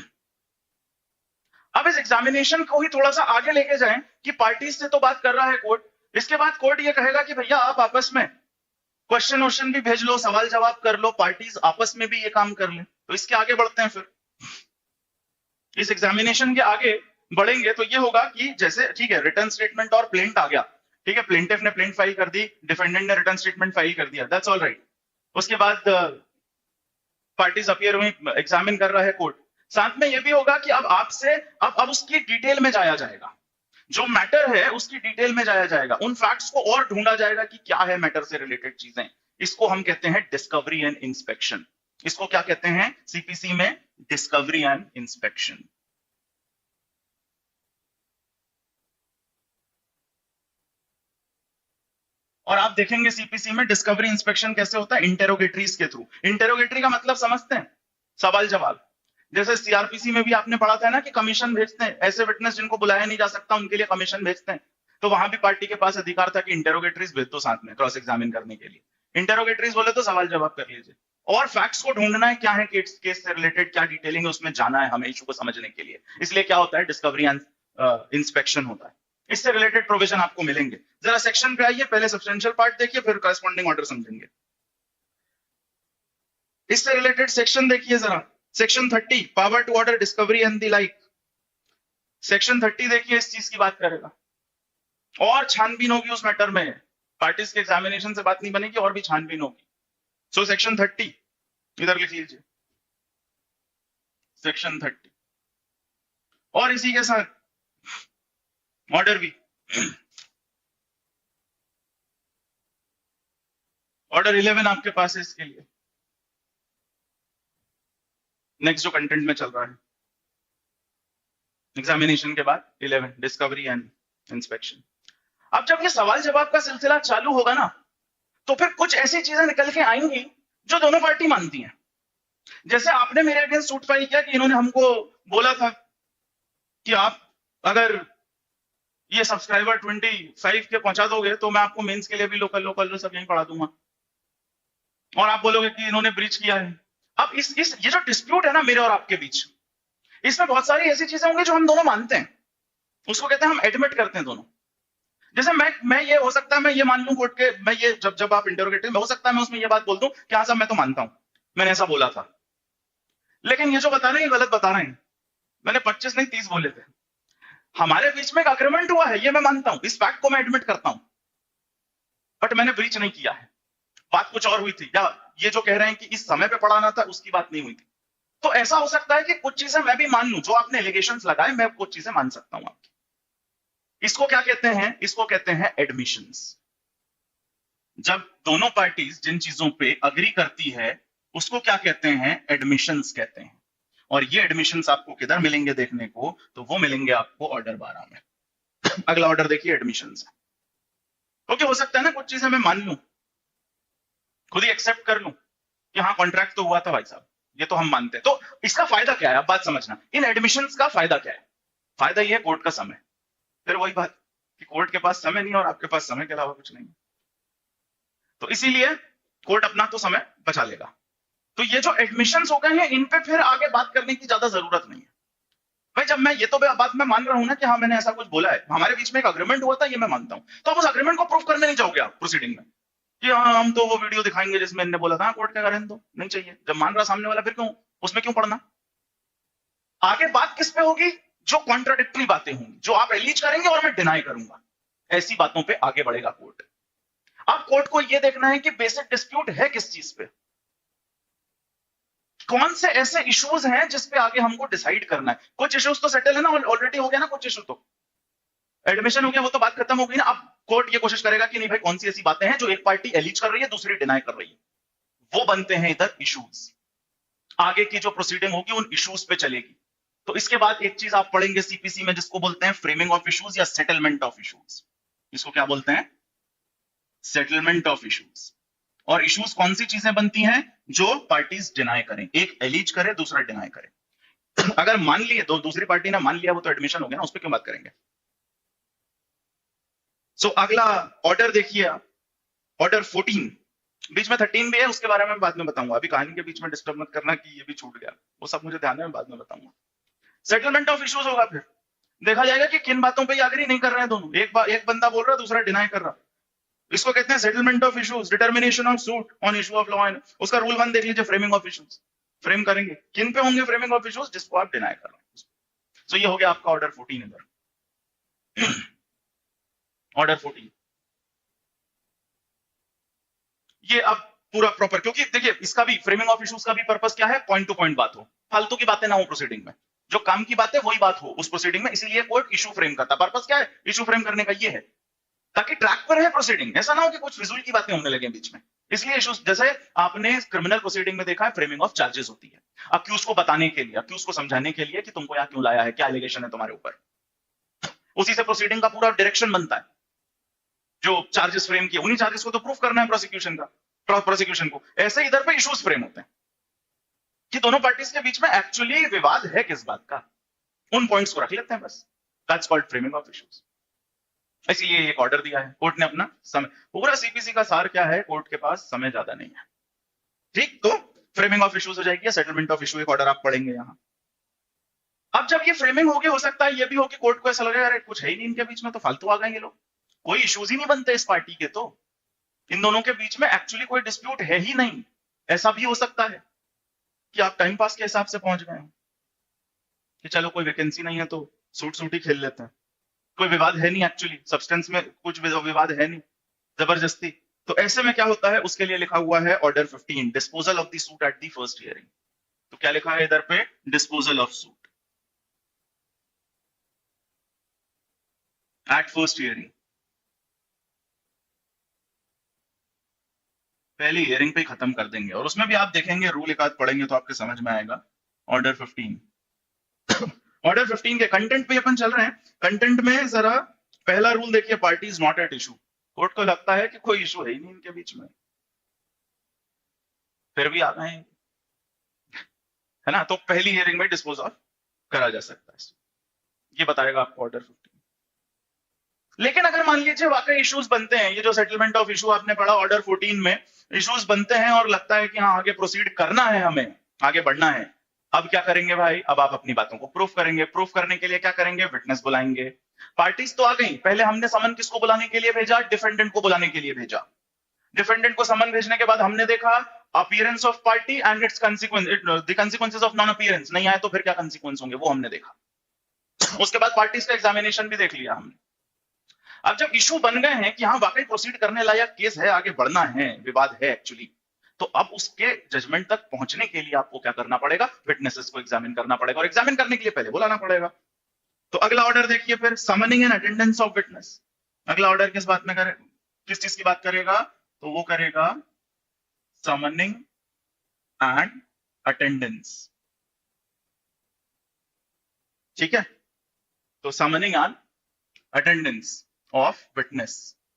अब इस एग्जामिनेशन को ही थोड़ा सा आगे लेके जाएं कि पार्टीज से तो बात कर रहा है कोर्ट, इसके बाद कोर्ट ये कहेगा कि भैया आप आपस में क्वेश्चन वोश्चन भी भेज लो, सवाल जवाब कर लो, पार्टीज आपस में भी ये काम कर लें। तो इसके आगे बढ़ते हैं, फिर इस एग्जामिनेशन के आगे बढ़ेंगे तो ये होगा कि जैसे ठीक है, रिटर्न स्टेटमेंट और प्लेंट आ गया, ठीक है, प्लेंटिफ ने प्लेंट फाइल कर दी, डिफेंडेंट ने रिटर्न स्टेटमेंट फाइल कर दिया, दैट्स ऑल राइट। उसके बाद पार्टीज अपीयर हुई, एग्जामिन कर रहा है कोर्ट। साथ में ये भी होगा कि अब आपसे अब उसकी डिटेल में जाया जाएगा, जो मैटर है उसकी डिटेल में जाया जाएगा, उन फैक्ट्स को और ढूंढा जाएगा कि क्या है मैटर से रिलेटेड चीजें। इसको हम कहते हैं डिस्कवरी एंड इंस्पेक्शन। इसको क्या कहते हैं सीपीसी में, डिस्कवरी एंड इंस्पेक्शन। और आप देखेंगे सीपीसी में डिस्कवरी इंस्पेक्शन कैसे होता है, इंटेरोगेटरीज के थ्रू। इंटेरोगेटरी का मतलब समझते हैं, सवाल जवाब। जैसे सीआरपीसी में भी आपने पढ़ा था ना कि कमीशन भेजते हैं, ऐसे विटनेस जिनको बुलाया नहीं जा सकता उनके लिए कमीशन भेजते हैं। तो वहां भी पार्टी के पास अधिकार था कि इंटेरोगेटरीज भेज दो साथ में क्रॉस एग्जामिन करने के लिए। इंटेरोगेटरीज बोले तो सवाल जवाब कर लीजिए, और फैक्ट्स को ढूंढना है, क्या है केस से रिलेटेड, क्या डिटेलिंग है उसमें जाना है हमें इशू को समझने के लिए। इसलिए क्या होता है, डिस्कवरी एंड इंस्पेक्शन होता है। इससे रिलेटेड प्रोविजन आपको मिलेंगे। जरा सेक्शन पे आइए, पहले सब्सटेंशियल पार्ट देखिए, फिर करस्पॉन्डिंग ऑर्डर समझेंगे। इससे रिलेटेड सेक्शन देखिए जरा, section 30 power to order discovery and the like. Section 30 देखिए इस चीज की बात करेगा, और छानबीन होगी उस मैटर में, पार्टीज के एग्जामिनेशन से बात नहीं बनेगी और भी छानबीन होगी। सो सेक्शन 30 इधर लिख लीजिए, सेक्शन 30। और इसी के साथ ऑर्डर भी, ऑर्डर 11 आपके पास है इसके लिए, नेक्स्ट जो कंटेंट में चल रहा है एग्जामिनेशन के बाद 11 डिस्कवरी एंड इंस्पेक्शन। अब जब ये सवाल जवाब का सिलसिला चालू होगा ना, तो फिर कुछ ऐसी चीजें निकल के आएंगी जो दोनों पार्टी मानती हैं। जैसे आपने मेरे अगेंस्ट सूट फाइल किया कि इन्होंने हमको बोला था कि आप अगर ये सब्सक्राइबर 25 के पहुंचा दोगे तो मैं आपको मेंस के लिए भी लोकल सब यहीं पढ़ा दूंगा, और आप बोलोगे कि इन्होंने ब्रीच किया है। अब ये जो डिस्प्यूट है ना मेरे और आपके बीच, इसमें बहुत सारी ऐसी चीजें होंगी जो हम दोनों मानते हैं, उसको कहते हैं हम एडमिट करते हैं दोनों। जैसे मैं ये हो सकता है मैं ये मान लूं कोर्ट के, मैं ये जब आप इंटरोगेटिव में, हो सकता है मैं उसमें ये बात बोल दूं कि हाँ साहब मैं तो मानता हूं, मैंने ऐसा बोला था, लेकिन ये जो बता रहे हैं ये गलत बता रहे हैं, मैंने 25 नहीं 30 बोले थे। हमारे बीच में एक अग्रीमेंट हुआ है, ये मैं मानता हूं, इस फैक्ट को मैं एडमिट करता हूं, बट मैंने ब्रीच नहीं किया है, बात कुछ और हुई थी, या ये जो कह रहे हैं कि इस समय पे पढ़ाना था उसकी बात नहीं हुई थी। तो ऐसा हो सकता है कि कुछ चीजें मैं भी मान लूं, जो आपने एलिगेशंस लगाए मैं कुछ चीजें मान सकता हूं आपकी। इसको क्या कहते हैं? इसको कहते हैं एडमिशंस। जब दोनों पार्टीज जिन चीजों पे अग्री करती है उसको क्या कहते हैं? एडमिशंस कहते हैं। और ये एडमिशंस आपको किधर मिलेंगे देखने को? तो वो मिलेंगे आपको ऑर्डर 12 में। अगला ऑर्डर देखिए एडमिशंस। क्योंकि हो सकता है ना कुछ चीजें मैं मान लूं, खुद ही एक्सेप्ट कर लूं कि हाँ कॉन्ट्रैक्ट तो हुआ था भाई साहब, ये तो हम मानते हैं। तो इसका फायदा क्या है? आप बात समझना, इन एडमिशंस का फायदा क्या है? फायदा ये है कोर्ट का समय। फिर वही बात कि कोर्ट के पास समय नहीं और आपके पास समय के अलावा कुछ नहीं, तो इसीलिए कोर्ट अपना तो समय बचा लेगा। तो ये जो एडमिशंस हो गए हैं इन पे फिर आगे बात करने की ज्यादा जरूरत नहीं है भाई। जब मैं ये तो बात मैं मान रहा हूं ना कि हाँ मैंने ऐसा कुछ बोला है, हमारे बीच में एक अग्रीमेंट हुआ था, ये मैं मानता हूं, तो आप उस अग्रीमेंट को प्रूफ करने नहीं जाओगे आप प्रोसीडिंग में कि हाँ हम तो वो वीडियो दिखाएंगे जिसमें इन्होंने बोला था। कोर्ट का रहने दो, नहीं चाहिए। जब मान रहा सामने वाला फिर क्यों उसमें क्यों पढ़ना? आगे बात किस पे होगी? जो कॉन्ट्राडिक्टरी बातें होंगी, जो आप एलिज करेंगे और मैं डिनाई करूंगा, ऐसी बातों पे आगे बढ़ेगा कोर्ट। अब कोर्ट को यह देखना है कि बेसिक डिस्प्यूट है किस चीज पे, कौन से ऐसे इश्यूज हैं जिस पे आगे हमको डिसाइड करना है। कुछ इश्यूज तो सेटल है ना, ऑलरेडी हो गया ना, कुछ इश्यू तो एडमिशन हो गया, वो तो बात खत्म हो गई ना। अब कोर्ट ये कोशिश करेगा कि नहीं भाई कौन सी ऐसी बातें हैं जो एक पार्टी एलिज कर रही है दूसरी डिनाई कर रही है, वो बनते हैं इधर इश्यूज। आगे की जो प्रोसीडिंग होगी उन इश्यूज पे चलेगी। तो इसके बाद एक चीज आप पढ़ेंगे सीपीसी में जिसको बोलते हैं फ्रेमिंग ऑफ इश्यूज या सेटलमेंट ऑफ इश्यूज। इसको क्या बोलते हैं? Settlement of issues. और इश्यूज कौन सी चीजें बनती हैं? जो पार्टीज डिनाई करें, एक एलिज करे दूसरा डिनाई करे। अगर मान लिए तो दूसरी पार्टी ने मान लिया, वो तो एडमिशन हो गया ना, उस पर क्यों बात करेंगे। सो अगला ऑर्डर देखिए आप, ऑर्डर 14, बीच में 13 भी है, उसके बारे में बाद में बताऊंगा, अभी कहानी के बीच में डिस्टर्ब मत करना कि ये भी छूट गया, वो सब मुझे ध्यान है, बाद में बताऊंगा। सेटलमेंट ऑफ इश्यूज होगा, फिर देखा जाएगा कि किन बातों पे एग्री नहीं कर रहे हैं दोनों। एक बंदा बोल रहा है दूसरा डिनाई कर रहा, इसको कहते हैं settlement of issues, determination of suit on issue of law and. उसका रूल 1 देख लीजिए, फ्रेमिंग ऑफ इश्यूज। फ्रेम करेंगे किन पे होंगे फ्रेमिंग ऑफ इश्यूज? जिसको आप डिनाई कर रहे हैं। तो ये हो गया आपका ऑर्डर 14 इधर। ऑर्डर 14 ये अब पूरा प्रॉपर, क्योंकि देखिए इसका भी फ्रेमिंग ऑफ इश्यूज का भी पर्पस क्या है? पॉइंट टू पॉइंट बात हो, फालतू की बातें ना हो प्रोसीडिंग में, जो काम की बात है वही बात हो उस प्रोसीडिंग में। इसलिए कोर्ट इशू फ्रेम करता। पर्पस क्या है इशू फ्रेम करने का? ये है ताकि ट्रैक पर है प्रोसीडिंग, ऐसा ना हो कि कुछ फिजूल की बातें होने लगे बीच में। इसलिए इश्यूज, जैसे आपने क्रिमिनल प्रोसीडिंग में देखा है फ्रेमिंग ऑफ चार्जेस होती है, अक्यूज को बताने के लिए, अक्यूज को समझाने के लिए कि तुमको यहाँ क्यों लाया है, क्या एलिगेशन है तुम्हारे ऊपर। उसी से प्रोसीडिंग का पूरा डायरेक्शन बनता है। जो चार्जेस फ्रेम किए उन्हीं चार्जेस को तो प्रूफ करना है प्रोसिक्यूशन को। ऐसे इधर पे इश्यूज फ्रेम होते हैं कि दोनों पार्टीज के बीच में एक्चुअली विवाद है किस बात का, उन पॉइंट्स को रख लेते हैं बस। That's called framing of issues. इसलिए एक ऑर्डर दिया है कोर्ट ने अपना समय। पूरा सीपीसी का सार क्या है? कोर्ट के पास समय ज्यादा नहीं है, ठीक। तो फ्रेमिंग ऑफ इश्यूज हो जाएगी, सेटलमेंट ऑफ इशू एक ऑर्डर आप पढ़ेंगे यहां। अब जब ये फ्रेमिंग होगी, हो सकता है ये भी हो कि कोर्ट को ऐसा लगेगा अरे कुछ है ही नहीं इनके बीच में, तो फालतू आ गए ये लोग, कोई इश्यूज ही नहीं बनते इस पार्टी के, तो इन दोनों के बीच में एक्चुअली कोई डिस्प्यूट है ही नहीं, ऐसा भी हो सकता है। कि आप टाइम पास के हिसाब से पहुंच गए हो कि चलो कोई वैकेंसी नहीं है तो सूट ही खेल लेते हैं, कोई विवाद है नहीं, एक्चुअली सब्सटेंस में कुछ विवाद है नहीं, जबरदस्ती। तो ऐसे में क्या होता है, उसके लिए लिखा हुआ है order 15, disposal of the suit at the first hearing. तो क्या लिखा है इधर पे, disposal of suit at first hearing. पहली हियरिंग पे ही खत्म कर देंगे, और उसमें भी आप देखेंगे रूल एक आध पढ़ेंगे तो आपके समझ में आएगा। ऑर्डर 15, ऑर्डर 15 के कंटेंट पे अपन चल रहे हैं। कंटेंट में जरा पहला रूल देखिए, party is not at issue. Court को लगता है कि कोई इशू है ही नहीं इनके बीच में, फिर भी आ गए हैं, है ना, तो पहली हियरिंग में डिस्पोज ऑफ करा जा सकता है, ये बताएगा आपको ऑर्डर 15। लेकिन अगर मान लीजिए वाकई इश्यूज बनते हैं, ये जो सेटलमेंट ऑफ इशू आपने पढ़ा ऑर्डर 14 में, इश्यूज बनते हैं और लगता है कि हाँ आगे प्रोसीड करना है, हमें आगे बढ़ना है, अब क्या करेंगे भाई, अब आप अपनी बातों को प्रूफ करेंगे। प्रूफ करने के लिए क्या करेंगे, विटनेस बुलाएंगे। पार्टीज तो आ गई, पहले हमने समन किसको बुलाने के लिए भेजा, डिफेंडेंट को बुलाने के लिए भेजा। डिफेंडेंट को समन भेजने के बाद हमने देखा appearance of party and it's consequences of non appearance, नहीं आए तो फिर क्या कंसिक्वेंस होंगे वो हमने देखा। उसके बाद पार्टीज का एग्जामिनेशन भी देख लिया हमने। अब जब इशू बन गए हैं कि हाँ वाकई प्रोसीड करने लायक केस है, आगे बढ़ना है, विवाद है एक्चुअली, तो अब उसके जजमेंट तक पहुंचने के लिए आपको क्या करना पड़ेगा, विटनेसेस को एग्जामिन करना पड़ेगा, और एग्जामिन करने के लिए पहले बुलाना पड़ेगा। तो अगला ऑर्डर देखिए फिर, summoning and attendance of witness. अगला ऑर्डर किस बात में करे, किस चीज की बात करेगा, तो वो करेगा समनिंग एंड अटेंडेंस। ठीक है, तो summoning and attendance of witness.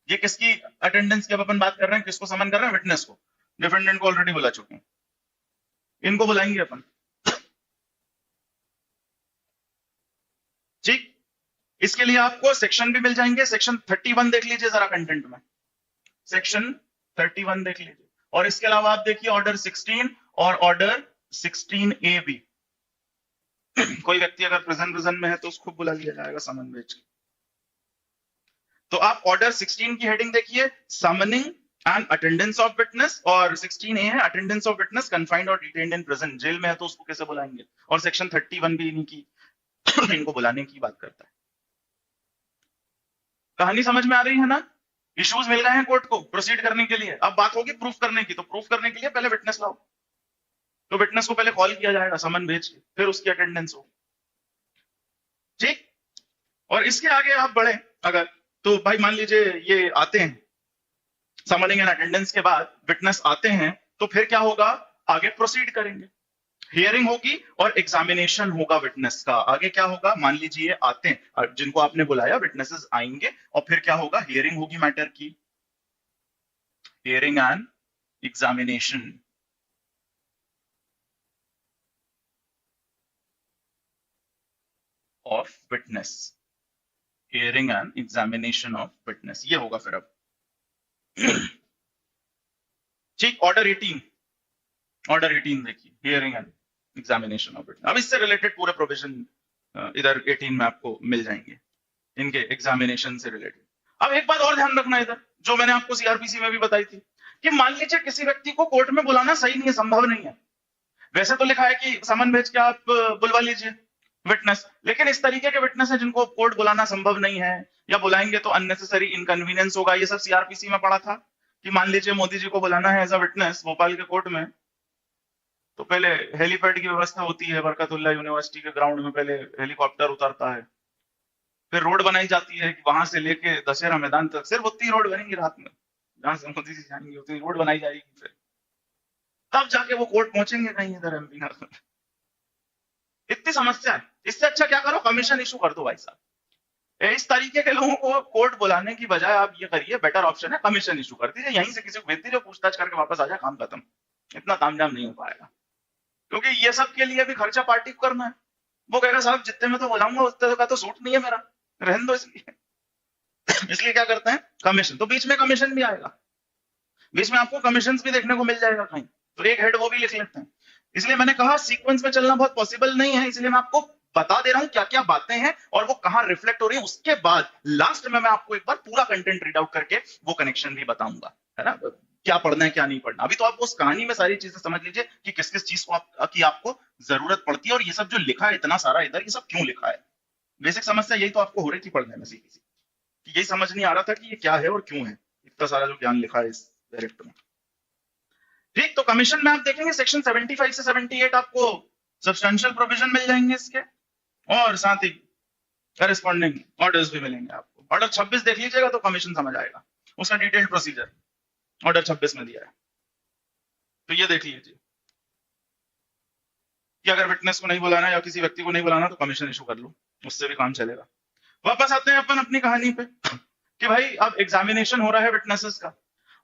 ये किसकी अटेंडेंस की अब अपन बात कर रहे हैं, किसको समन कर रहे हैं, विटनेस को। डिफेंडेंट को ऑलरेडी बुला चुके हैं, इनको बुलाएंगे अपन। ठीक, इसके लिए आपको सेक्शन भी मिल जाएंगे। सेक्शन 31 देख लीजिए जरा कंटेंट में, सेक्शन 31 देख लीजिए। और इसके अलावा आप देखिए ऑर्डर 16 और ऑर्डर 16A भी। कोई व्यक्ति अगर प्रिजन में है तो उसको बुला लिया जाएगा समन भेज के। तो आप ऑर्डर 16 की हेडिंग देखिए, summoning and attendance of witness, और 16A है अटेंडेंस ऑफ विटनेस कन्फाइंड और डिटेन्ड इन प्रिजन, जेल में है तो उसको कैसे बुलाएंगे। और सेक्शन 31 भी इन्हीं की इनको बुलाने की बात करता है। कहानी समझ में आ रही है ना, इश्यूज मिल गए हैं कोर्ट को प्रोसीड करने के लिए। अब बात होगी प्रूफ करने की, तो प्रूफ करने के लिए पहले विटनेस लाओ, तो विटनेस को पहले कॉल किया जाएगा समन भेज के, फिर उसकी अटेंडेंस हो। ठीक, और इसके आगे आप बढ़े अगर, तो भाई मान लीजिए ये आते हैं समनिंग एंड अटेंडेंस के बाद विटनेस आते हैं, तो फिर क्या होगा, आगे प्रोसीड करेंगे, हियरिंग होगी और एग्जामिनेशन होगा विटनेस का। आगे क्या होगा, मान लीजिए आते हैं जिनको आपने बुलाया, विटनेसेस आएंगे और फिर क्या होगा, हियरिंग होगी मैटर की, hearing and examination of witness, hearing and examination of witness, ये होगा फिर अब। ठीक, ऑर्डर 18, ऑर्डर 18 देखिए, hearing and examination of witness. अब इससे रिलेटेड पूरे प्रोविजन इधर 18 में आपको मिल जाएंगे, इनके एग्जामिनेशन से रिलेटेड। अब एक बात और ध्यान रखना इधर, जो मैंने आपको सीआरपीसी में भी बताई थी, कि मान लीजिए किसी व्यक्ति को कोर्ट में बुलाना सही नहीं है, संभव नहीं है। वैसे तो लिखा है कि समन भेज के आप बुलवा लीजिए विटनेस, लेकिन इस तरीके के विटनेस है जिनको कोर्ट बुलाना संभव नहीं है, या बुलाएंगे तो अननेसेसरी इनकन्वीनियंस होगा। ये सब सीआरपीसी में पढ़ा था कि मान लीजिए मोदी जी को बुलाना है एज अ विटनेस भोपाल के कोर्ट में, तो पहले हेलीपैड की व्यवस्था होती है, बरकतुल्लाह यूनिवर्सिटी के ग्राउंड में पहले हेलीकॉप्टर उतरता है, फिर रोड बनाई जाती है कि वहां से लेके दशहरा मैदान तक सिर्फ उतनी रोड बनेगी रात में, जहां से मोदी जी जाएंगे उतनी रोड बनाई जाएगी, फिर तब जाके वो कोर्ट पहुंचेंगे कहीं इधर एमपी नगर। इतनी समस्या है, इससे अच्छा क्या करो, कमीशन इशू कर दो भाई साहब। इस तरीके के लोगों को कोर्ट बुलाने की बजाय आप ये करिए, बेटर ऑप्शन है कमीशन इशू कर दीजिए, यहीं से किसी को भेज दीजिए, पूछताछ करके वापस आ जाए, काम खत्म। इतना तामझाम नहीं हो पाएगा, क्योंकि ये सब के लिए भी खर्चा पार्टी को करना है। वो कहेगा साहब जितने में तो बुलाऊंगा उतने का तो सूट नहीं है मेरा, रहने दो इसलिए। इसलिए क्या करते हैं, कमीशन। तो बीच में कमीशन भी आएगा, बीच में आपको कमीशन भी देखने को मिल जाएगा कहीं, तो एक हेड वो भी लिख लेते हैं। इसलिए मैंने कहा सीक्वेंस में चलना बहुत पॉसिबल नहीं है, इसलिए मैं आपको बता दे रहा हूं क्या क्या बातें हैं और वो कहां रिफ्लेक्ट हो रही है। उसके बाद लास्ट में मैं आपको एक बार पूरा कंटेंट रीड आउट करके वो कनेक्शन भी बताऊंगा, है ना, क्या पढ़ना है क्या नहीं पढ़ना। अभी तो आप उस कहानी में सारी चीजें समझ लीजिए कि किस किस चीज को की आपको जरूरत पड़ती है, और ये सब जो लिखा है इतना सारा इधर, ये सब क्यों लिखा है। बेसिक समस्या यही तो आपको हो रही थी पढ़ने में सीधी सी, कि यही समझ नहीं आ रहा था कि ये क्या है और क्यों है, इतना सारा जो ज्ञान लिखा है इस डायरेक्ट में। ठीक, तो कमीशन में आप देखेंगे सेक्शन 75 से 78 आपको सब्सटेंशियल प्रोविजन मिल जाएंगे इसके, और साथ ही करेस्पॉन्डिंग ऑर्डर्स भी मिलेंगे आपको। ऑर्डर 26 देख लीजिएगा तो कमीशन समझ आएगा, उसका डिटेल्ड प्रोसीजर ऑर्डर 26 में दिया है। तो ये देख लीजिए कि अगर विटनेस को नहीं बुलाना या किसी व्यक्ति को नहीं बुलाना तो कमीशन इशू कर लो, उससे भी काम चलेगा। वापस आते हैं अपन अपनी कहानी पे कि भाई अब एग्जामिनेशन हो रहा है विटनेसेस का,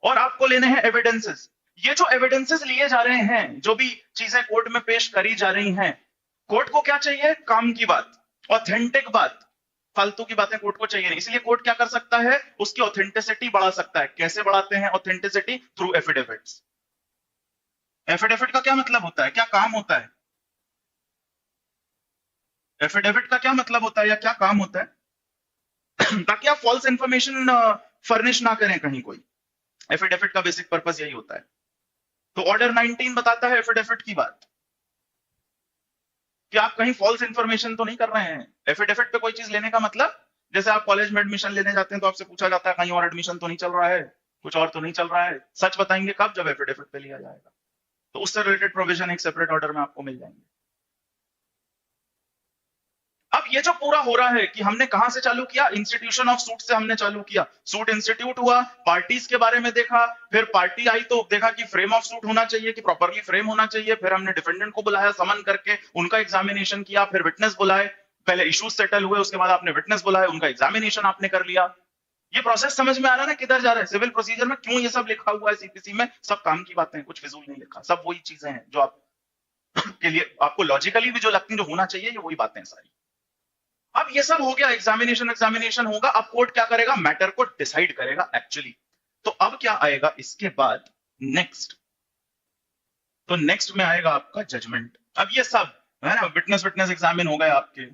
और आपको लेने हैं एविडेंसेस। ये जो एविडेंसेस लिए जा रहे हैं, जो भी चीजें कोर्ट में पेश करी जा रही हैं, कोर्ट को क्या चाहिए, काम की बात, ऑथेंटिक बात, फालतू की बातें कोर्ट को चाहिए नहीं। इसलिए कोर्ट क्या कर सकता है, उसकी ऑथेंटिसिटी बढ़ा सकता है। कैसे बढ़ाते हैं ऑथेंटिसिटी, थ्रू एफिडेविट्स। एफिडेविट का क्या मतलब होता है, क्या काम होता है, एफिडेविट का क्या मतलब होता है या क्या काम होता है ताकि आप फॉल्स इंफॉर्मेशन फर्निश ना करें कहीं कोई। एफिडेविट का बेसिक पर्पस यही होता है। तो ऑर्डर 19 बताता है एफिडेविट की बात, कि आप कहीं फॉल्स इंफॉर्मेशन तो नहीं कर रहे हैं। एफिडेविट पे कोई चीज लेने का मतलब, जैसे आप कॉलेज में एडमिशन लेने जाते हैं तो आपसे पूछा जाता है कहीं और एडमिशन तो नहीं चल रहा है, कुछ और तो नहीं चल रहा है। सच बताएंगे कब, जब एफिडेविट पे लिया जाएगा। तो उससे रिलेटेड प्रोविजन एक सेपरेट ऑर्डर में आपको मिल जाएंगे। अब ये जो पूरा हो रहा है कि हमने कहां से चालू किया, इंस्टीट्यूशन ऑफ सूट से हमने चालू किया। सूट इंस्टीट्यूट हुआ, पार्टीज के बारे में देखा, फिर पार्टी आई तो देखा कि फ्रेम ऑफ सूट होना चाहिए, कि प्रॉपरली फ्रेम होना चाहिए। फिर हमने डिफेंडेंट को बुलाया समन करके, उनका एग्जामिनेशन किया। फिर विटनेस बुलाए, पहले इश्यूज सेटल हुए, उसके बाद आपने विटनेस बुलाए, उनका एग्जामिनेशन आपने कर लिया। ये प्रोसेस समझ में आ रहा है ना किधर जा रहा है। सिविल प्रोसीजर में क्यों ये सब लिखा हुआ है सीपीसी में, सब काम की बातें हैं, कुछ फिजूल नहीं लिखा। सब वही चीजें हैं जो आप के लिए आपको लॉजिकली भी जो लगती है, जो होना चाहिए, ये वही बातें हैं सारी। अब ये सब हो गया, एग्जामिनेशन होगा। अब कोर्ट क्या करेगा, मैटर को डिसाइड करेगा एक्चुअली। तो अब क्या आएगा इसके बाद, नेक्स्ट। तो नेक्स्ट में आएगा आपका जजमेंट। अब ये सब है ना, विटनेस एग्जामिन हो गए आपके,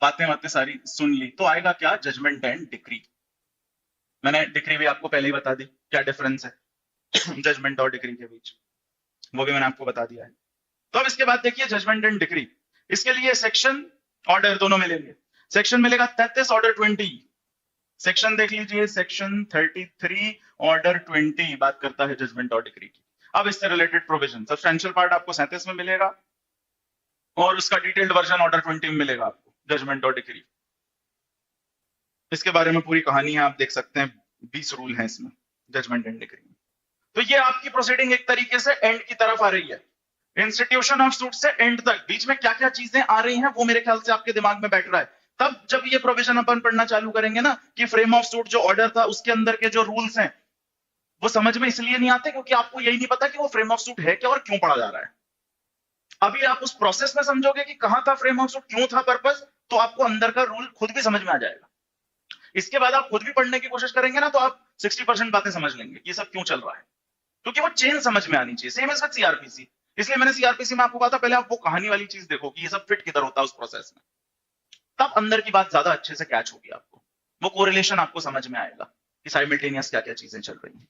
बातें सारी सुन ली, तो आएगा क्या, जजमेंट एंड डिक्री। मैंने डिक्री भी आपको पहले ही बता दी, क्या डिफरेंस है जजमेंट और डिक्री के बीच, वो भी मैंने आपको बता दिया है। तो अब इसके बाद देखिए जजमेंट एंड डिक्री। इसके लिए सेक्शन ऑर्डर दोनों मिलेंगे। सेक्शन मिलेगा 33, ऑर्डर 20। सेक्शन देख लीजिए, सेक्शन 33 ऑर्डर 20 बात करता है जजमेंट और डिक्री की। अब इससे रिलेटेड प्रोविजन, सब्सटेंशियल पार्ट आपको 37 में मिलेगा, और उसका डिटेल्ड वर्जन ऑर्डर 20 में मिलेगा आपको, जजमेंट और डिक्री। इसके बारे में पूरी कहानी है, आप देख सकते हैं, 20 रूल हैं इसमें जजमेंट एंड डिक्री में। तो ये आपकी प्रोसीडिंग एक तरीके से एंड की तरफ आ रही है। इंस्टीट्यूशन ऑफ सूट से एंड तक बीच में क्या क्या चीजें आ रही हैं, वो मेरे ख्याल से आपके दिमाग में बैठ रहा है। तब जब ये प्रोविजन अपन पढ़ना चालू करेंगे ना, कि फ्रेम ऑफ सूट जो ऑर्डर था उसके अंदर के जो रूल्स हैं, वो समझ में इसलिए नहीं आते क्योंकि आपको यही नहीं पता कि वो फ्रेम ऑफ सूट है क्या और क्यों पढ़ा जा रहा है। अभी आप उस प्रोसेस में समझोगे कि कहां था फ्रेम ऑफ सूट, क्यों था पर्पस, तो आपको अंदर का रूल खुद भी समझ में आ जाएगा। इसके बाद आप खुद भी पढ़ने की कोशिश करेंगे ना, तो आप 60% बातें समझ लेंगे कि ये सब क्यों चल रहा है, क्योंकि वो चेन समझ में आनी चाहिए। Same as with CrPC. इसलिए मैंने सीआरपीसी में आपको कहा था पहले आप वो कहानी वाली चीज देखो कि ये सब फिट किधर होता है उस प्रोसेस में, तब अंदर की बात ज्यादा अच्छे से कैच होगी आपको, वो कोरिलेशन आपको समझ में आएगा कि साइमल्टेनियस क्या क्या चीजें चल रही हैं।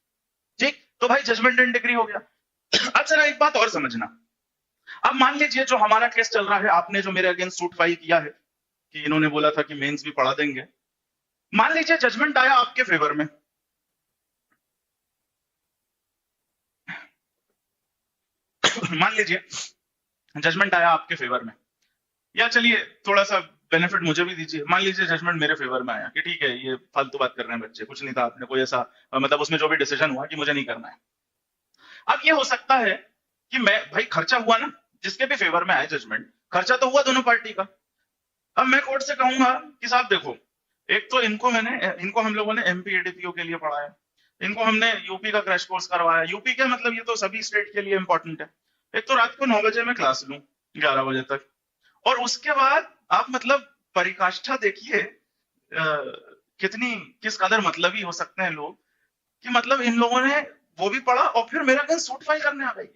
ठीक, तो भाई जजमेंट एंड डिक्री हो गया। अब जरा एक बात और समझना। अब मान लीजिए जो हमारा केस चल रहा है, आपने जो मेरे अगेंस्ट सूट फाइल किया है कि इन्होंने बोला था कि मेंस भी पढ़ा देंगे, मान लीजिए जजमेंट आया आपके फेवर में, मान लीजिए जजमेंट आया आपके फेवर में, या चलिए थोड़ा सा बेनिफिट मुझे भी दीजिए, मान लीजिए जजमेंट मेरे फेवर में आया कि ठीक है ये फालतू बात कर रहे हैं बच्चे, कुछ नहीं था, आपने कोई ऐसा मतलब उसमें जो भी डिसीजन हुआ कि मुझे नहीं करना है। अब ये हो सकता है कि मैं, भाई खर्चा हुआ ना, जिसके भी फेवर में आया जजमेंट, खर्चा तो हुआ दोनों पार्टी का। अब मैं कोर्ट से कहूंगा कि साहब देखो, एक तो इनको हम लोगों ने एमपी एडीपीओ के लिए पढ़ाया, इनको हमने यूपी का क्रैश कोर्स करवाया। यूपी क्या मतलब, ये तो सभी स्टेट के लिए इंपॉर्टेंट है। एक तो रात को 9 बजे मैं क्लास लूं 11 बजे तक, और उसके बाद आप मतलब परिकाष्ठा देखिए कितनी किस कदर मतलबी हो सकते हैं लोग, कि मतलब इन लोगों ने वो भी पढ़ा और फिर मेरा अगेंस्ट सूट फाइल करने आ गई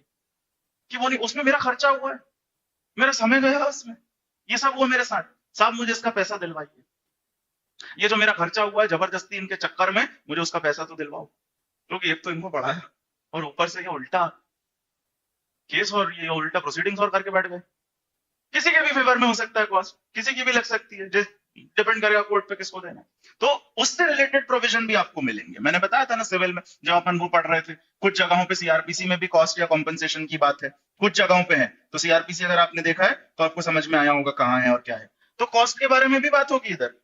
कि वो नहीं, उसमें मेरा खर्चा हुआ है, मेरा समय गया उसमें, ये सब हुआ मेरे साथ, साहब मुझे इसका पैसा दिलवाइए, ये जो मेरा खर्चा हुआ है जबरदस्ती इनके चक्कर में मुझे उसका पैसा तो दिलवाओ, क्योंकि एक तो इनको पढ़ाया और ऊपर से ये उल्टा केस और ये उल्टा प्रोसीडिंग्स और करके बैठ गए। किसी के भी फेवर में हो सकता है कॉस्ट, किसी की भी लग सकती है, डिपेंड करेगा कोर्ट पे किसको देना है। तो उससे रिलेटेड प्रोविजन भी आपको मिलेंगे। मैंने बताया था ना सिविल में जब अपन वो पढ़ रहे थे, कुछ जगहों पे सीआरपीसी में भी कॉस्ट या कॉम्पनसेशन की बात है, कुछ जगहों पे है। तो सीआरपीसी अगर आपने देखा है तो आपको समझ में आया होगा कहाँ है और क्या है। तो कॉस्ट के बारे में भी बात होगी इधर।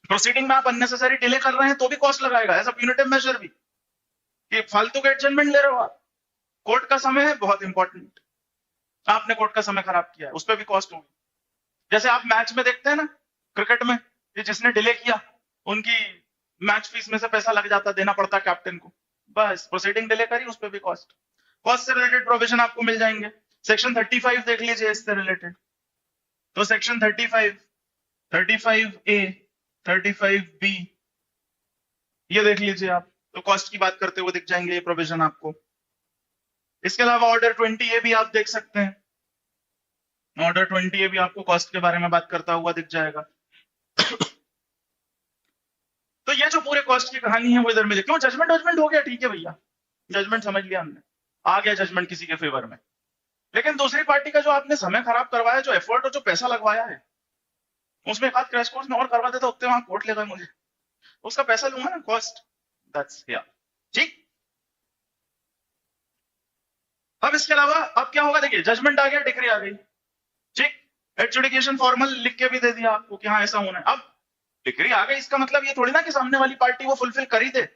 प्रोसीडिंग में आप अननेसेसरी डिले कर रहे हैं तो भी कॉस्ट लगाएगा, एज अ प्यूनिटिव मेजर भी, कि फालतू का एडजमेंट ले रहे हो आप। कोर्ट का समय है बहुत इंपॉर्टेंट, आपने कोर्ट का समय खराब किया है, उस पर भी कॉस्ट होगी। जैसे आप मैच में देखते हैं ना क्रिकेट में, ये जिसने डिले किया उनकी मैच फीस में से पैसा लग जाता, देना पड़ता कैप्टन को। बस प्रोसीडिंग डिले करी, उस पर भी कॉस्ट। कॉस्ट से रिलेटेड प्रोविजन आपको मिल जाएंगे। सेक्शन 35 देख लीजिए इससे रिलेटेड। तो सेक्शन 35, 35A, 35B ये देख लीजिए आप, तो कॉस्ट की बात करते हुए दिख जाएंगे ये प्रोविजन आपको। इसके अलावा ऑर्डर 20A भी आप देख सकते हैं। ऑर्डर 20A भी आपको कॉस्ट के बारे में बात करता हुआ दिख जाएगा। तो ये जो पूरे कॉस्ट की कहानी है वो इधर मिले। क्यों जजमेंट वजमेंट हो गया, ठीक है भैया, जजमेंट समझ लिया हमने, आ गया जजमेंट किसी के फेवर में। लेकिन दूसरी पार्टी का जो आपने समय खराब करवाया, जो एफर्ट और जो पैसा लगवाया है, उसमें एक आध क्रैश कोर्स में और करवा देता, उतने वहां कोर्ट लेगा मुझे, उसका पैसा लूंगा ना, कॉस्ट, दैट्स हियर। ठीक। अब इसके अलावा अब क्या होगा, देखिए जजमेंट आ गया, डिक्री आ गई, ठीक, एडजुडिकेशन फॉर्मल लिख के भी दे दिया आपको कि हाँ ऐसा होना है। अब डिक्री आ गई, इसका मतलब ये थोड़ी ना कि सामने वाली पार्टी वो फुलफिल कर ही दे।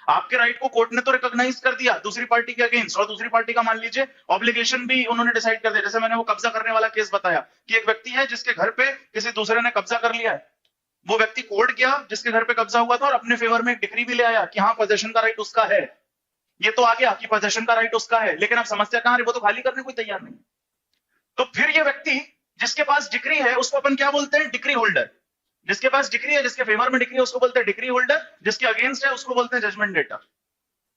आपके राइट को कोर्ट ने तो रिकॉग्नाइज कर दिया दूसरी पार्टी के अगेंस्ट, और दूसरी पार्टी का मान लीजिए ऑब्लिगेशन भी उन्होंने डिसाइड कर दिया। जैसे मैंने वो कब्जा करने वाला केस बताया कि एक व्यक्ति है जिसके घर पे किसी दूसरे ने कब्जा कर लिया है, वो व्यक्ति कोर्ट गया जिसके घर पे कब्जा हुआ था और अपने फेवर में एक डिक्री भी ले आया कि हाँ पोजेशन का राइट उसका है। ये तो आ गया कि पोजेशन का राइट उसका है, लेकिन अब समस्या कहां है, वो तो खाली करने कोई तैयार नहीं। तो फिर ये व्यक्ति जिसके पास डिक्री है उसको अपन क्या बोलते हैं, डिक्री होल्डर। जिसके पास डिक्री है, जिसके फेवर में डिक्री है, उसको बोलते हैं डिक्री होल्डर। जिसके अगेंस्ट है उसको बोलते हैं जजमेंट डेटर।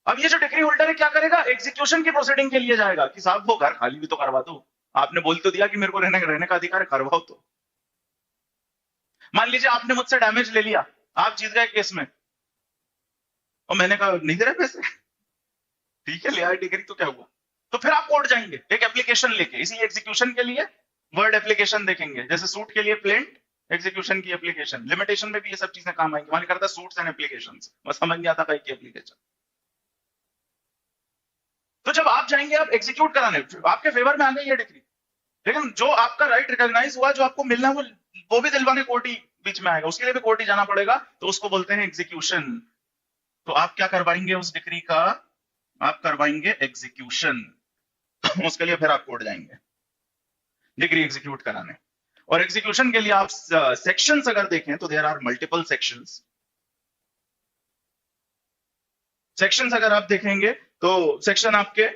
अब ये जो डिक्री होल्डर है क्या करेगा, एग्जीक्यूशन की प्रोसीडिंग के लिए जाएगा कि साहब वो घर खाली भी तो करवा दो, आपने बोल तो दिया कि मेरे को रहने का अधिकार है, करवाओ तो। मान लीजिए आपने मुझसे डैमेज ले लिया, आप जीत गए केस में, और मैंने कहा नहीं दे रहे पैसे, ठीक है ले आए डिग्री, तो क्या हुआ, तो फिर आप कोर्ट जाएंगे एक एप्लीकेशन लेके। इसी एग्जीक्यूशन के लिए वर्ड एप्लीकेशन देखेंगे, जैसे सूट के लिए प्लेंट, एग्जीक्यूशन की एप्लीकेशन, लिमिटेशन में भी ये सब चीजें काम आएंगी। मान करता सूट्स एंड एप्लीकेशंस, बस समझ नहीं आता कहीं की एप्लीकेशन। तो जब आप जाएंगे आप एग्जीक्यूट कराने, आपके फेवर में आ गई ये डिग्री, लेकिन जो आपका राइट रिकॉग्नाइज हुआ, जो आपको मिलना है वो भी दिलवाने कोर्ट ही बीच में आएगा, उसके लिए भी कोर्ट ही जाना पड़ेगा, तो उसको बोलते हैं एग्जीक्यूशन। तो आप क्या करवाएंगे उस डिग्री का, आप करवाएंगे एग्जीक्यूशन। उसके लिए फिर आप कोर्ट जाएंगे डिग्री एग्जीक्यूट कराने। और एग्जीक्यूशन के लिए आप सेक्शंस अगर देखें तो there are multiple sections. Sections अगर आप देखेंगे तो सेक्शन आपके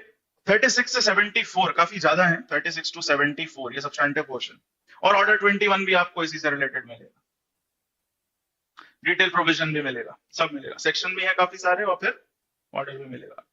36 से 74 काफी ज्यादा है, 36 टू 74 ये सब्सटेंटिव पोर्शन। और ऑर्डर 21 भी आपको इसी से रिलेटेड मिलेगा, डिटेल प्रोविजन भी मिलेगा, सब मिलेगा, सेक्शन भी है काफी सारे और फिर ऑर्डर भी मिलेगा।